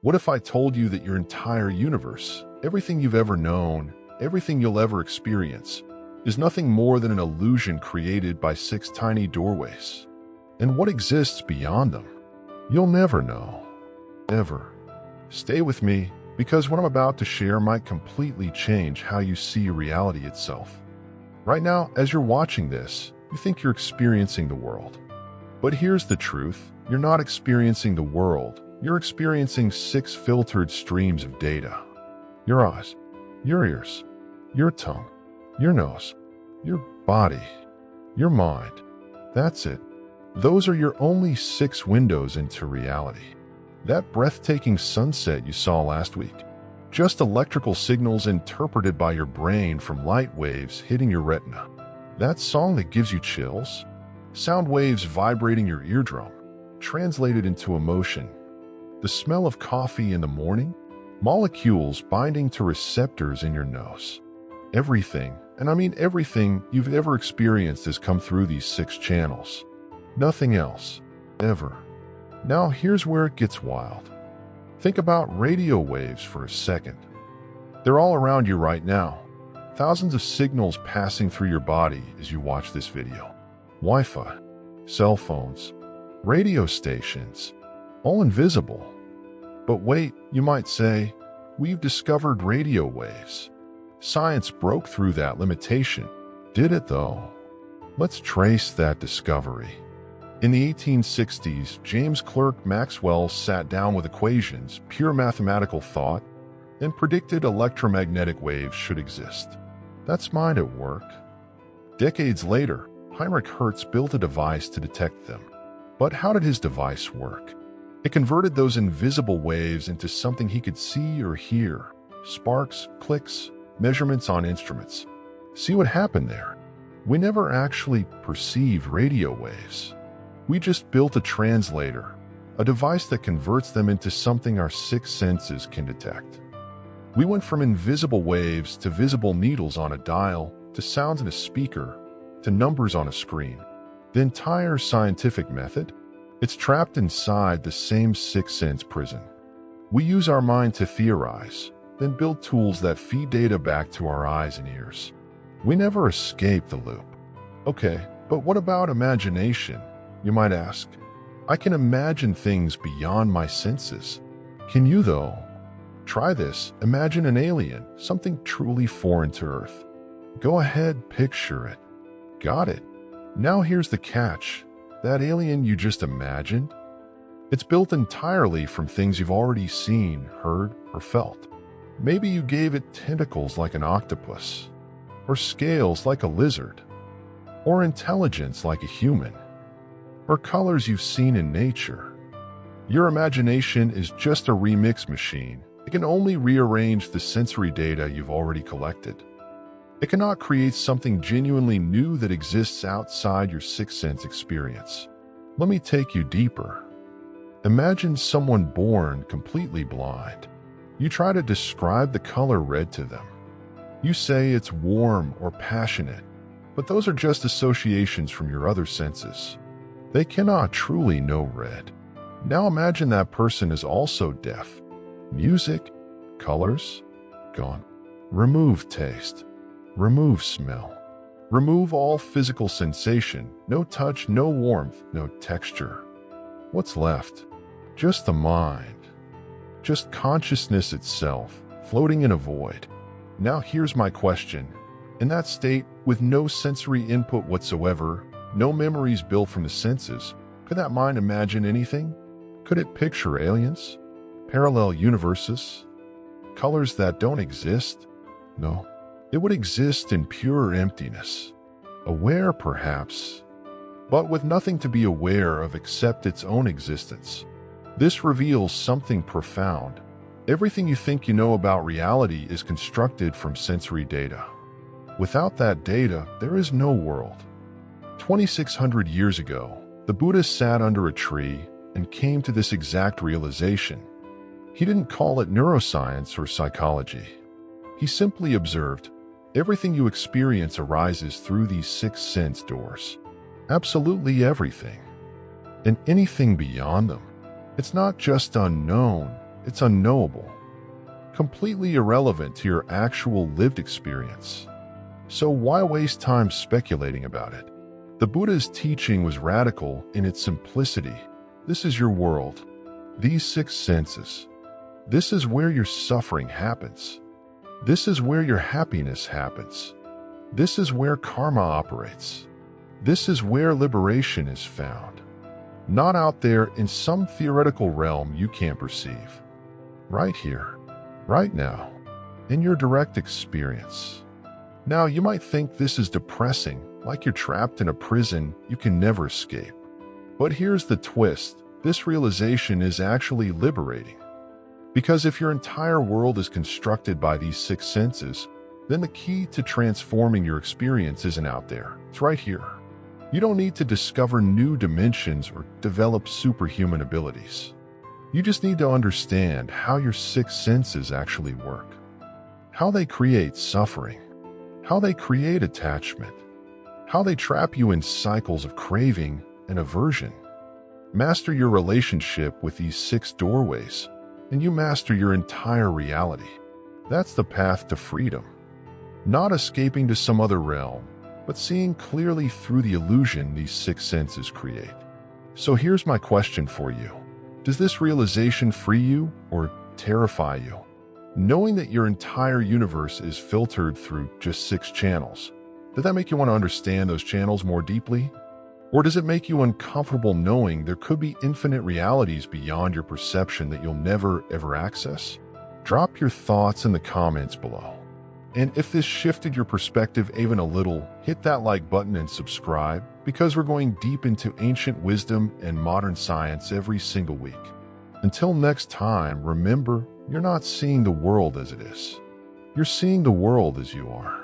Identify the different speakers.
Speaker 1: What if I told you that your entire universe, everything you've ever known, everything you'll ever experience, is nothing more than an illusion created by 6 tiny doorways? And what exists beyond them? You'll never know. Ever. Stay with me, because what I'm about to share might completely change how you see reality itself. Right now, as you're watching this, you think you're experiencing the world. But here's the truth. You're not experiencing the world. You're experiencing 6 filtered streams of data. Your eyes, your ears, your tongue, your nose, your body, your mind. That's it. Those are your only 6 windows into reality. That breathtaking sunset you saw last week, just electrical signals interpreted by your brain from light waves hitting your retina. That song that gives you chills, sound waves vibrating your eardrum, translated into emotion. The smell of coffee in the morning, molecules binding to receptors in your nose. Everything, and I mean everything you've ever experienced has come through these 6 channels. Nothing else, ever. Now here's where it gets wild. Think about radio waves for a second. They're all around you right now. Thousands of signals passing through your body as you watch this video. Wi-Fi, cell phones, radio stations, all invisible. But wait, you might say, we've discovered radio waves. Science broke through that limitation. Did it though? Let's trace that discovery. In the 1860s, James Clerk Maxwell sat down with equations, pure mathematical thought, and predicted electromagnetic waves should exist. That's mind at work. Decades later, Heinrich Hertz built a device to detect them. But how did his device work? It converted those invisible waves into something he could see or hear. Sparks, clicks, measurements on instruments. See what happened there? We never actually perceived radio waves. We just built a translator, a device that converts them into something our 6 senses can detect. We went from invisible waves to visible needles on a dial, to sounds in a speaker, to numbers on a screen. The entire scientific method? It's trapped inside the same 6 sense prison. We use our mind to theorize, then build tools that feed data back to our eyes and ears. We never escape the loop. Okay, but what about imagination? You might ask. I can imagine things beyond my senses. Can you though? Try this. Imagine an alien, something truly foreign to Earth. Go ahead, picture it. Got it. Now here's the catch. That alien you just imagined? It's built entirely from things you've already seen, heard, or felt. Maybe you gave it tentacles like an octopus, or scales like a lizard, or intelligence like a human, or colors you've seen in nature. Your imagination is just a remix machine. It can only rearrange the sensory data you've already collected. It cannot create something genuinely new that exists outside your 6 sense experience. Let me take you deeper. Imagine someone born completely blind. You try to describe the color red to them. You say it's warm or passionate, but those are just associations from your other senses. They cannot truly know red. Now imagine that person is also deaf. Music, colors, gone. Remove taste. Remove smell. Remove all physical sensation. No touch, no warmth, no texture. What's left? Just the mind. Just consciousness itself, floating in a void. Now here's my question. In that state, with no sensory input whatsoever, no memories built from the senses, could that mind imagine anything? Could it picture aliens? Parallel universes? Colors that don't exist? No. It would exist in pure emptiness. Aware, perhaps, but with nothing to be aware of except its own existence. This reveals something profound. Everything you think you know about reality is constructed from sensory data. Without that data, there is no world. 2,600 years ago, the Buddha sat under a tree and came to this exact realization. He didn't call it neuroscience or psychology. He simply observed, everything you experience arises through these 6 sense doors. Absolutely everything. And anything beyond them. It's not just unknown, It's unknowable, completely irrelevant to your actual lived experience. So why waste time speculating about it? The Buddha's teaching was radical in its simplicity. This is your world. These six senses. This is where your suffering happens. This is where your happiness happens. This is where karma operates. This is where liberation is found. Not out there in some theoretical realm you can't perceive. Right here, right now, in your direct experience. Now, you might think this is depressing, like you're trapped in a prison you can never escape. But here's the twist. This realization is actually liberating. Because if your entire world is constructed by these six senses, then the key to transforming your experience isn't out there. It's right here. You don't need to discover new dimensions or develop superhuman abilities. You just need to understand how your six senses actually work. How they create suffering. How they create attachment. How they trap you in cycles of craving and aversion. Master your relationship with these six doorways, and you master your entire reality. That's the path to freedom. Not escaping to some other realm, but seeing clearly through the illusion these six senses create. So here's my question for you. Does this realization free you or terrify you? Knowing that your entire universe is filtered through just six channels, does that make you want to understand those channels more deeply? Or does it make you uncomfortable knowing there could be infinite realities beyond your perception that you'll never ever access? Drop your thoughts in the comments below. And if this shifted your perspective even a little, hit that like button and subscribe, because we're going deep into ancient wisdom and modern science every single week. Until next time, remember, you're not seeing the world as it is. You're seeing the world as you are.